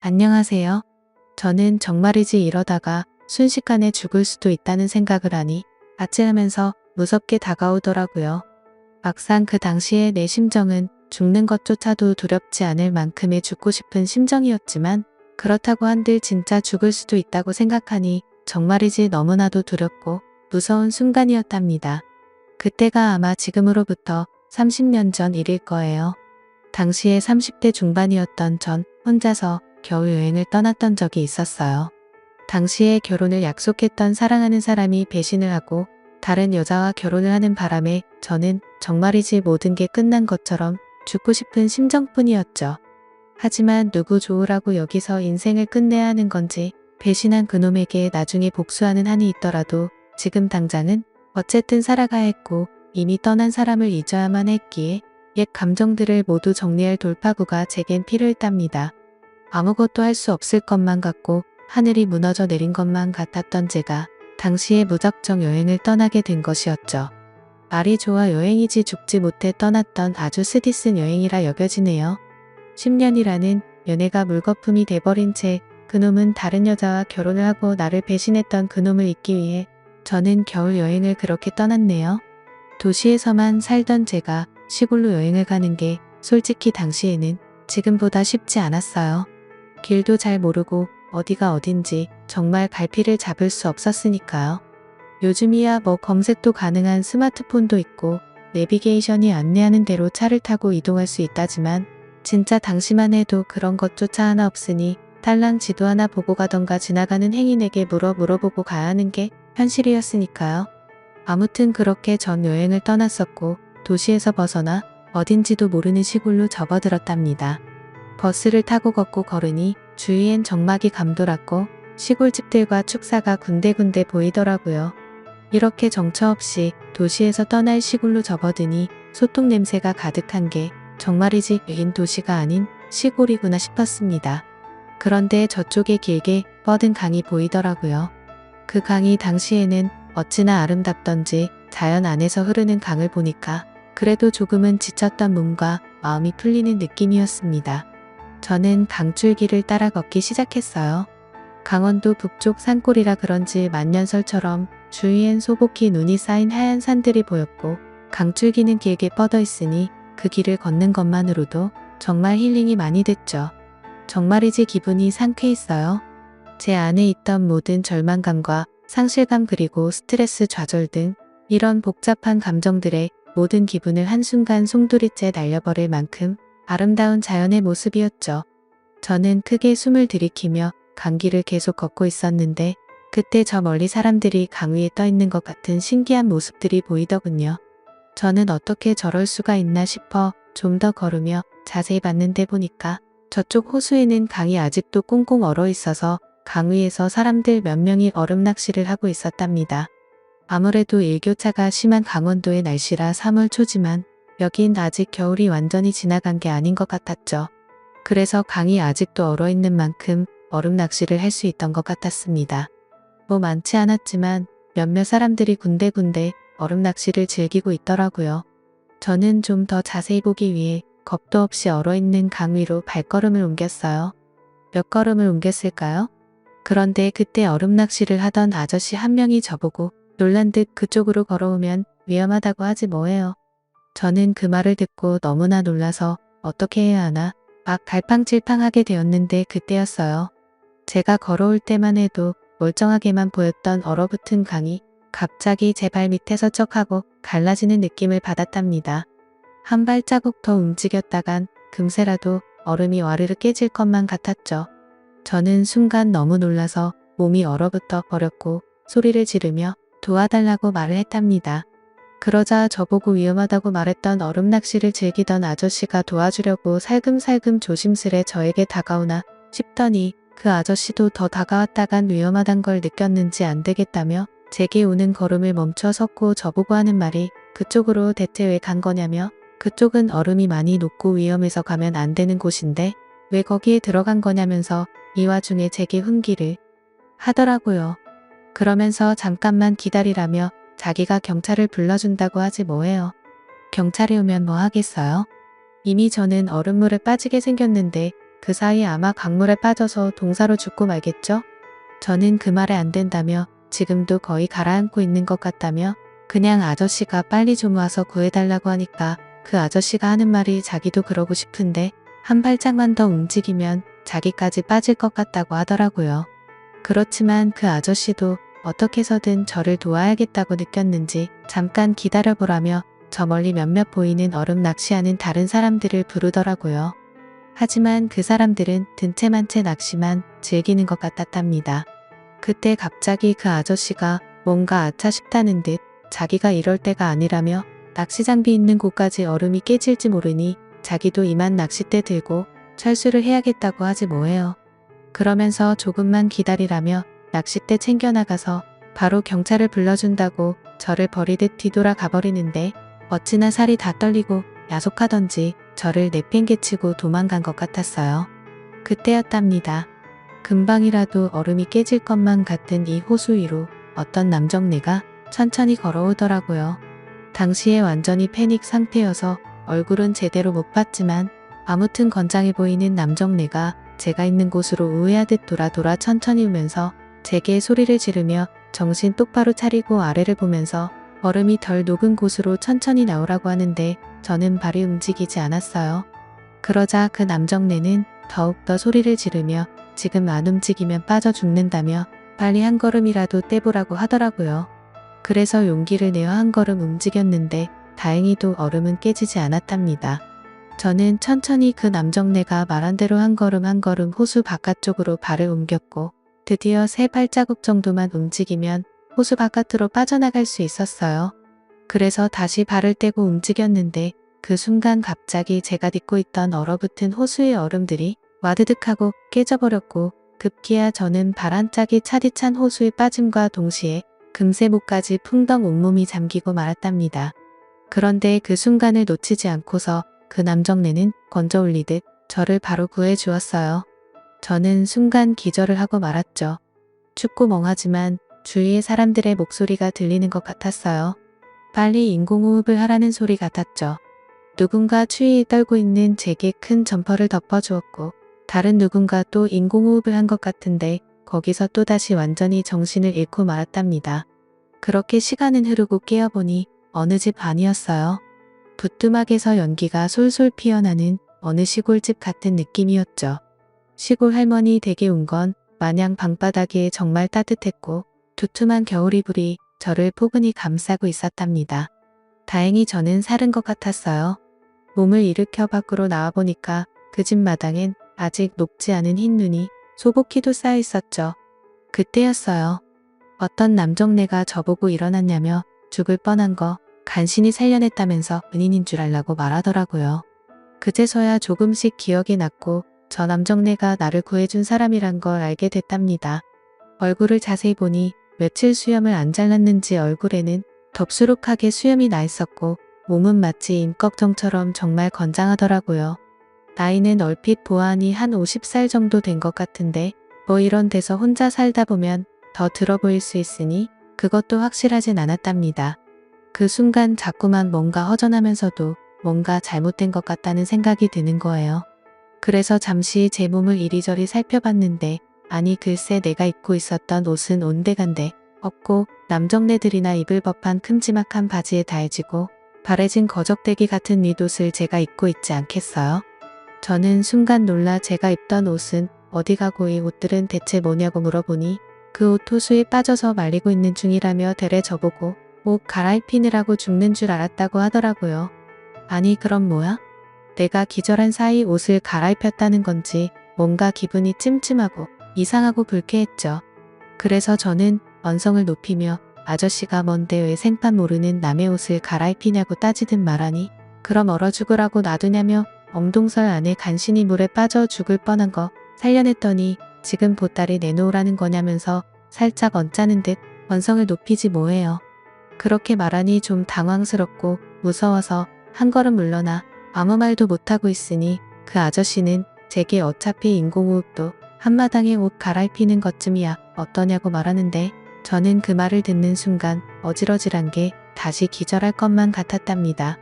안녕하세요. 저는 정말이지 이러다가 순식간에 죽을 수도 있다는 생각을 하니 아찔하면서 무섭게 다가오더라고요. 막상 그 당시에 내 심정은 죽는 것조차도 두렵지 않을 만큼의 죽고 싶은 심정이었지만 그렇다고 한들 진짜 죽을 수도 있다고 생각하니 정말이지 너무나도 두렵고 무서운 순간이었답니다. 그때가 아마 지금으로부터 30년 전 일일 거예요. 당시에 30대 중반이었던 전 혼자서 겨울 여행을 떠났던 적이 있었어요. 당시에 결혼을 약속했던 사랑하는 사람이 배신을 하고 다른 여자와 결혼을 하는 바람에 저는 정말이지 모든 게 끝난 것처럼 죽고 싶은 심정뿐이었죠. 하지만 누구 좋으라고 여기서 인생을 끝내야 하는 건지 배신한 그놈에게 나중에 복수하는 한이 있더라도 지금 당장은 어쨌든 살아가야 했고 이미 떠난 사람을 잊어야만 했기에 옛 감정들을 모두 정리할 돌파구가 제겐 필요했답니다. 아무것도 할 수 없을 것만 같고 하늘이 무너져 내린 것만 같았던 제가 당시에 무작정 여행을 떠나게 된 것이었죠. 말이 좋아 여행이지 죽지 못해 떠났던 아주 쓰디쓴 여행이라 여겨지네요. 10년이라는 연애가 물거품이 돼버린 채 그놈은 다른 여자와 결혼을 하고 나를 배신했던 그놈을 잊기 위해 저는 겨울 여행을 그렇게 떠났네요. 도시에서만 살던 제가 시골로 여행을 가는 게 솔직히 당시에는 지금보다 쉽지 않았어요. 길도 잘 모르고 어디가 어딘지 정말 갈피를 잡을 수 없었으니까요. 요즘이야 뭐 검색도 가능한 스마트폰도 있고 내비게이션이 안내하는 대로 차를 타고 이동할 수 있다지만 진짜 당시만 해도 그런 것조차 하나 없으니 딸랑 지도 하나 보고 가던가 지나가는 행인에게 물어보고 가야 하는 게 현실이었으니까요. 아무튼 그렇게 전 여행을 떠났었고 도시에서 벗어나 어딘지도 모르는 시골로 접어들었답니다. 버스를 타고 걷고 걸으니 주위엔 적막이 감돌았고 시골집들과 축사가 군데군데 보이더라고요. 이렇게 정처 없이 도시에서 떠날 시골로 접어드니 소똥 냄새가 가득한 게 정말이지 외인 도시가 아닌 시골이구나 싶었습니다. 그런데 저쪽에 길게 뻗은 강이 보이더라고요. 그 강이 당시에는 어찌나 아름답던지 자연 안에서 흐르는 강을 보니까 그래도 조금은 지쳤던 몸과 마음이 풀리는 느낌이었습니다. 저는 강줄기를 따라 걷기 시작했어요. 강원도 북쪽 산골이라 그런지 만년설처럼 주위엔 소복히 눈이 쌓인 하얀 산들이 보였고 강줄기는 길게 뻗어 있으니 그 길을 걷는 것만으로도 정말 힐링이 많이 됐죠. 정말이지 기분이 상쾌했어요. 제 안에 있던 모든 절망감과 상실감 그리고 스트레스 좌절 등 이런 복잡한 감정들의 모든 기분을 한순간 송두리째 날려버릴 만큼 아름다운 자연의 모습이었죠. 저는 크게 숨을 들이키며 강길을 계속 걷고 있었는데 그때 저 멀리 사람들이 강 위에 떠 있는 것 같은 신기한 모습들이 보이더군요. 저는 어떻게 저럴 수가 있나 싶어 좀 더 걸으며 자세히 봤는데 보니까 저쪽 호수에는 강이 아직도 꽁꽁 얼어 있어서 강 위에서 사람들 몇 명이 얼음 낚시를 하고 있었답니다. 아무래도 일교차가 심한 강원도의 날씨라 3월 초지만 여긴 아직 겨울이 완전히 지나간 게 아닌 것 같았죠. 그래서 강이 아직도 얼어있는 만큼 얼음 낚시를 할 수 있던 것 같았습니다. 뭐 많지 않았지만 몇몇 사람들이 군데군데 얼음 낚시를 즐기고 있더라고요. 저는 좀 더 자세히 보기 위해 겁도 없이 얼어있는 강 위로 발걸음을 옮겼어요. 몇 걸음을 옮겼을까요? 그런데 그때 얼음 낚시를 하던 아저씨 한 명이 저보고 놀란 듯 그쪽으로 걸어오면 위험하다고 하지 뭐예요. 저는 그 말을 듣고 너무나 놀라서 어떻게 해야 하나 막 갈팡질팡하게 되었는데 그때였어요. 제가 걸어올 때만 해도 멀쩡하게만 보였던 얼어붙은 강이 갑자기 제 발 밑에서 쩍하고 갈라지는 느낌을 받았답니다. 한 발자국 더 움직였다간 금세라도 얼음이 와르르 깨질 것만 같았죠. 저는 순간 너무 놀라서 몸이 얼어붙어 버렸고 소리를 지르며 도와달라고 말을 했답니다. 그러자 저보고 위험하다고 말했던 얼음 낚시를 즐기던 아저씨가 도와주려고 살금살금 조심스레 저에게 다가오나 싶더니 그 아저씨도 더 다가왔다간 위험하단 걸 느꼈는지 안 되겠다며 제게 오는 걸음을 멈춰 섰고 저보고 하는 말이 그쪽으로 대체 왜 간 거냐며 그쪽은 얼음이 많이 녹고 위험해서 가면 안 되는 곳인데 왜 거기에 들어간 거냐면서 이 와중에 제게 훈기를 하더라고요. 그러면서 잠깐만 기다리라며 자기가 경찰을 불러준다고 하지 뭐예요. 경찰이 오면 뭐 하겠어요? 이미 저는 얼음물에 빠지게 생겼는데 그 사이 아마 강물에 빠져서 동사로 죽고 말겠죠? 저는 그 말에 안 된다며 지금도 거의 가라앉고 있는 것 같다며 그냥 아저씨가 빨리 좀 와서 구해달라고 하니까 그 아저씨가 하는 말이 자기도 그러고 싶은데 한 발짝만 더 움직이면 자기까지 빠질 것 같다고 하더라고요. 그렇지만 그 아저씨도 어떻게 해서든 저를 도와야겠다고 느꼈는지 잠깐 기다려보라며 저 멀리 몇몇 보이는 얼음 낚시하는 다른 사람들을 부르더라고요. 하지만 그 사람들은 든 채 만 채 낚시만 즐기는 것 같았답니다. 그때 갑자기 그 아저씨가 뭔가 아차 싶다는 듯 자기가 이럴 때가 아니라며 낚시 장비 있는 곳까지 얼음이 깨질지 모르니 자기도 이만 낚싯대 들고 철수를 해야겠다고 하지 뭐예요. 그러면서 조금만 기다리라며 낚싯대 챙겨나가서 바로 경찰을 불러준다고 저를 버리듯 뒤돌아 가버리는데 어찌나 살이 다 떨리고 야속하던지 저를 내팽개치고 도망간 것 같았어요. 그때였답니다. 금방이라도 얼음이 깨질 것만 같은 이 호수 위로 어떤 남정네가 천천히 걸어오더라고요. 당시에 완전히 패닉 상태여서 얼굴은 제대로 못 봤지만 아무튼 건장해 보이는 남정네가 제가 있는 곳으로 우회하듯 돌아 천천히 오면서 제게 소리를 지르며 정신 똑바로 차리고 아래를 보면서 얼음이 덜 녹은 곳으로 천천히 나오라고 하는데 저는 발이 움직이지 않았어요. 그러자 그 남정네는 더욱더 소리를 지르며 지금 안 움직이면 빠져 죽는다며 빨리 한 걸음이라도 떼보라고 하더라고요. 그래서 용기를 내어 한 걸음 움직였는데 다행히도 얼음은 깨지지 않았답니다. 저는 천천히 그 남정네가 말한 대로 한 걸음 한 걸음 호수 바깥쪽으로 발을 옮겼고 드디어 세 발자국 정도만 움직이면 호수 바깥으로 빠져나갈 수 있었어요. 그래서 다시 발을 떼고 움직였는데 그 순간 갑자기 제가 딛고 있던 얼어붙은 호수의 얼음들이 와드득하고 깨져버렸고 급기야 저는 발 한 짝이 차디찬 호수에 빠짐과 동시에 금세 목까지 풍덩 온몸이 잠기고 말았답니다. 그런데 그 순간을 놓치지 않고서 그 남정네는 건져 올리듯 저를 바로 구해 주었어요. 저는 순간 기절을 하고 말았죠. 춥고 멍하지만 주위의 사람들의 목소리가 들리는 것 같았어요. 빨리 인공호흡을 하라는 소리 같았죠. 누군가 추위에 떨고 있는 제게 큰 점퍼를 덮어주었고 다른 누군가 또 인공호흡을 한 것 같은데 거기서 또다시 완전히 정신을 잃고 말았답니다. 그렇게 시간은 흐르고 깨어보니 어느 집 안이었어요. 부뚜막에서 연기가 솔솔 피어나는 어느 시골집 같은 느낌이었죠. 시골 할머니 댁에 온 건 마냥 방바닥에 정말 따뜻했고 두툼한 겨울이불이 저를 포근히 감싸고 있었답니다. 다행히 저는 살은 것 같았어요. 몸을 일으켜 밖으로 나와보니까 그 집 마당엔 아직 녹지 않은 흰 눈이 소복히도 쌓여 있었죠. 그때였어요. 어떤 남정네가 저보고 일어났냐며 죽을 뻔한 거 간신히 살려냈다면서 은인인 줄 알라고 말하더라고요. 그제서야 조금씩 기억이 났고 저 남정네가 나를 구해준 사람이란 걸 알게 됐답니다. 얼굴을 자세히 보니 며칠 수염을 안 잘랐는지 얼굴에는 덥수룩하게 수염이 나 있었고 몸은 마치 임꺽정처럼 정말 건장하더라고요. 나이는 얼핏 보아하니 한 50살 정도 된 것 같은데 뭐 이런 데서 혼자 살다 보면 더 들어 보일 수 있으니 그것도 확실하진 않았답니다. 그 순간 자꾸만 뭔가 허전하면서도 뭔가 잘못된 것 같다는 생각이 드는 거예요. 그래서 잠시 제 몸을 이리저리 살펴봤는데 아니 글쎄 내가 입고 있었던 옷은 온데간데 없고 남정네들이나 입을 법한 큼지막한 바지에 달지고 바래진 거적대기 같은 윗옷을 제가 입고 있지 않겠어요? 저는 순간 놀라 제가 입던 옷은 어디 가고 이 옷들은 대체 뭐냐고 물어보니 그 옷 호수에 빠져서 말리고 있는 중이라며 대래 저보고 옷 갈아입히느라고 죽는 줄 알았다고 하더라고요. 아니 그럼 뭐야? 내가 기절한 사이 옷을 갈아입혔다는 건지 뭔가 기분이 찜찜하고 이상하고 불쾌했죠. 그래서 저는 언성을 높이며 아저씨가 뭔데 왜 생판 모르는 남의 옷을 갈아입히냐고 따지듯 말하니 그럼 얼어 죽으라고 놔두냐며 엉동설 안에 간신히 물에 빠져 죽을 뻔한 거 살려냈더니 지금 보따리 내놓으라는 거냐면서 살짝 언짢은 듯 언성을 높이지 뭐해요. 그렇게 말하니 좀 당황스럽고 무서워서 한 걸음 물러나 아무 말도 못하고 있으니 그 아저씨는 제게 어차피 인공호흡도 한마당에 옷 갈아입히는 것쯤이야 어떠냐고 말하는데 저는 그 말을 듣는 순간 어지러질한 게 다시 기절할 것만 같았답니다.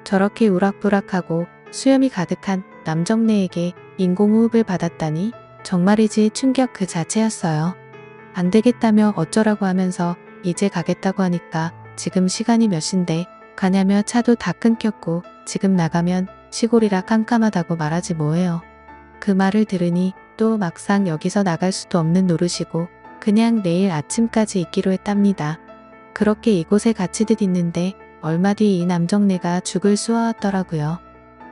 저렇게 우락부락하고 수염이 가득한 남정네에게 인공호흡을 받았다니 정말이지 충격 그 자체였어요. 안 되겠다며 어쩌라고 하면서 이제 가겠다고 하니까 지금 시간이 몇 시인데 가냐며 차도 다 끊겼고 지금 나가면 시골이라 깜깜하다고 말하지 뭐예요. 그 말을 들으니 또 막상 여기서 나갈 수도 없는 노릇이고 그냥 내일 아침까지 있기로 했답니다. 그렇게 이곳에 갇히듯 있는데 얼마 뒤 이 남정네가 죽을 쏘아왔더라고요.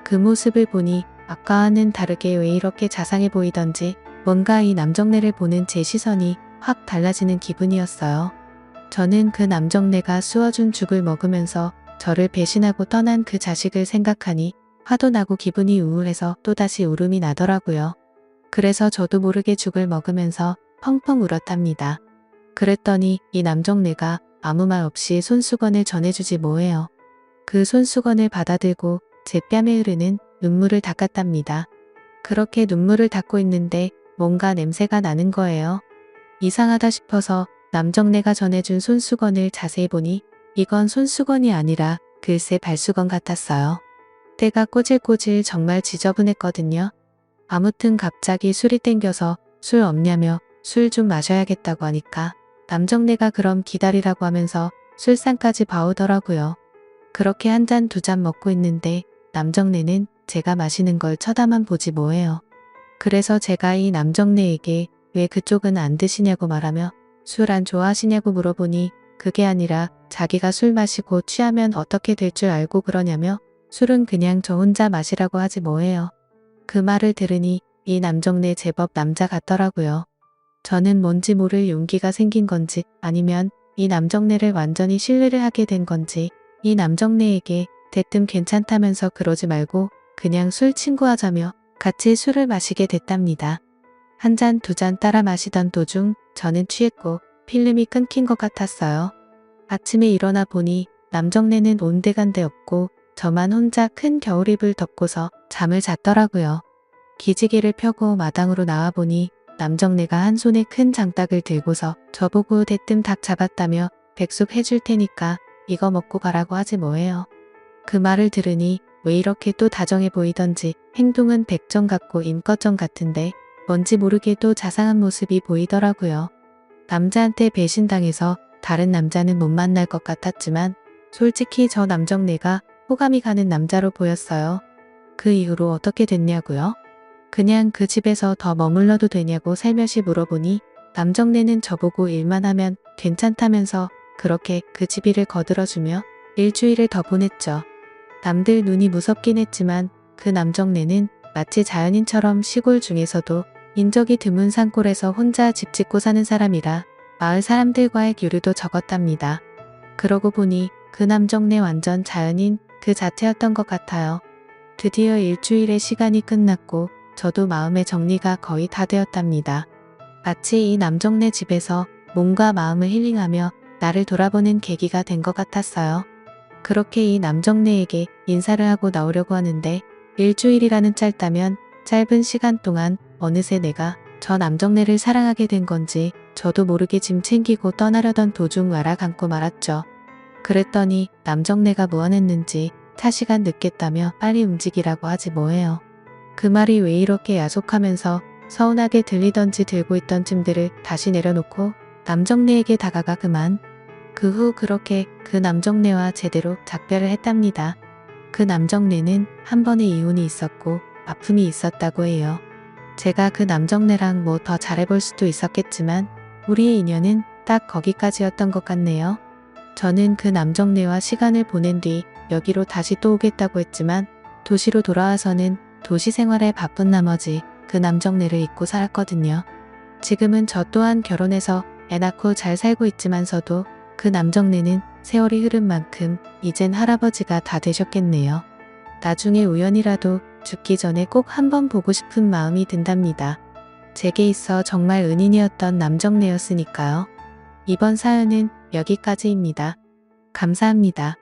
그 모습을 보니 아까와는 다르게 왜 이렇게 자상해 보이던지 뭔가 이 남정네를 보는 제 시선이 확 달라지는 기분이었어요. 저는 그 남정네가 쑤어준 죽을 먹으면서 저를 배신하고 떠난 그 자식을 생각하니 화도 나고 기분이 우울해서 또다시 울음이 나더라고요. 그래서 저도 모르게 죽을 먹으면서 펑펑 울었답니다. 그랬더니 이 남정네가 아무 말 없이 손수건을 전해주지 뭐예요. 그 손수건을 받아들고 제 뺨에 흐르는 눈물을 닦았답니다. 그렇게 눈물을 닦고 있는데 뭔가 냄새가 나는 거예요. 이상하다 싶어서 남정네가 전해준 손수건을 자세히 보니 이건 손수건이 아니라 글쎄 발수건 같았어요. 때가 꼬질꼬질 정말 지저분했거든요. 아무튼 갑자기 술이 땡겨서 술 없냐며 술 좀 마셔야겠다고 하니까 남정네가 그럼 기다리라고 하면서 술상까지 봐오더라고요. 그렇게 한 잔 두 잔 먹고 있는데 남정네는 제가 마시는 걸 쳐다만 보지 뭐예요. 그래서 제가 이 남정네에게 왜 그쪽은 안 드시냐고 말하며 술 안 좋아하시냐고 물어보니 그게 아니라 자기가 술 마시고 취하면 어떻게 될 줄 알고 그러냐며 술은 그냥 저 혼자 마시라고 하지 뭐예요. 그 말을 들으니 이 남정네 제법 남자 같더라고요. 저는 뭔지 모를 용기가 생긴 건지 아니면 이 남정네를 완전히 신뢰를 하게 된 건지 이 남정네에게 대뜸 괜찮다면서 그러지 말고 그냥 술 친구하자며 같이 술을 마시게 됐답니다. 한 잔 두 잔 따라 마시던 도중 저는 취했고 필름이 끊긴 것 같았어요. 아침에 일어나 보니 남정네는 온데간데 없고 저만 혼자 큰 겨울이불 덮고서 잠을 잤더라고요. 기지개를 펴고 마당으로 나와보니 남정네가 한 손에 큰 장닭을 들고서 저보고 대뜸 닭 잡았다며 백숙 해줄 테니까 이거 먹고 가라고 하지 뭐예요. 그 말을 들으니 왜 이렇게 또 다정해 보이던지 행동은 백정 같고 임꺽정 같은데 뭔지 모르게 또 자상한 모습이 보이더라고요. 남자한테 배신당해서 다른 남자는 못 만날 것 같았지만 솔직히 저 남정네가 호감이 가는 남자로 보였어요. 그 이후로 어떻게 됐냐고요? 그냥 그 집에서 더 머물러도 되냐고 살며시 물어보니 남정네는 저보고 일만 하면 괜찮다면서 그렇게 그 집 일을 거들어주며 일주일을 더 보냈죠. 남들 눈이 무섭긴 했지만 그 남정네는 마치 자연인처럼 시골 중에서도 인적이 드문 산골에서 혼자 집 짓고 사는 사람이라 마을 사람들과의 교류도 적었답니다. 그러고 보니 그 남정네 완전 자연인 그 자체였던 것 같아요. 드디어 일주일의 시간이 끝났고 저도 마음의 정리가 거의 다 되었답니다. 마치 이 남정네 집에서 몸과 마음을 힐링하며 나를 돌아보는 계기가 된 것 같았어요. 그렇게 이 남정네에게 인사를 하고 나오려고 하는데 일주일이라는 짧다면 짧은 시간 동안 어느새 내가 저 남정네를 사랑하게 된 건지 저도 모르게 짐 챙기고 떠나려던 도중 알아감고 말았죠. 그랬더니 남정네가 무안했는지 차시간 늦겠다며 빨리 움직이라고 하지 뭐예요. 그 말이 왜 이렇게 야속하면서 서운하게 들리던지 들고 있던 짐들을 다시 내려놓고 남정네에게 다가가 그만. 그 후 그렇게 그 남정네와 제대로 작별을 했답니다. 그 남정네는 한 번의 이혼이 있었고 아픔이 있었다고 해요. 제가 그 남정네랑 뭐 더 잘해볼 수도 있었겠지만 우리의 인연은 딱 거기까지였던 것 같네요. 저는 그 남정네와 시간을 보낸 뒤 여기로 다시 또 오겠다고 했지만 도시로 돌아와서는 도시 생활에 바쁜 나머지 그 남정네를 잊고 살았거든요. 지금은 저 또한 결혼해서 애 낳고 잘 살고 있지만서도 그 남정네는 세월이 흐른 만큼 이젠 할아버지가 다 되셨겠네요. 나중에 우연이라도 죽기 전에 꼭 한번 보고 싶은 마음이 든답니다. 제게 있어 정말 은인이었던 남정네였으니까요. 이번 사연은 여기까지입니다. 감사합니다.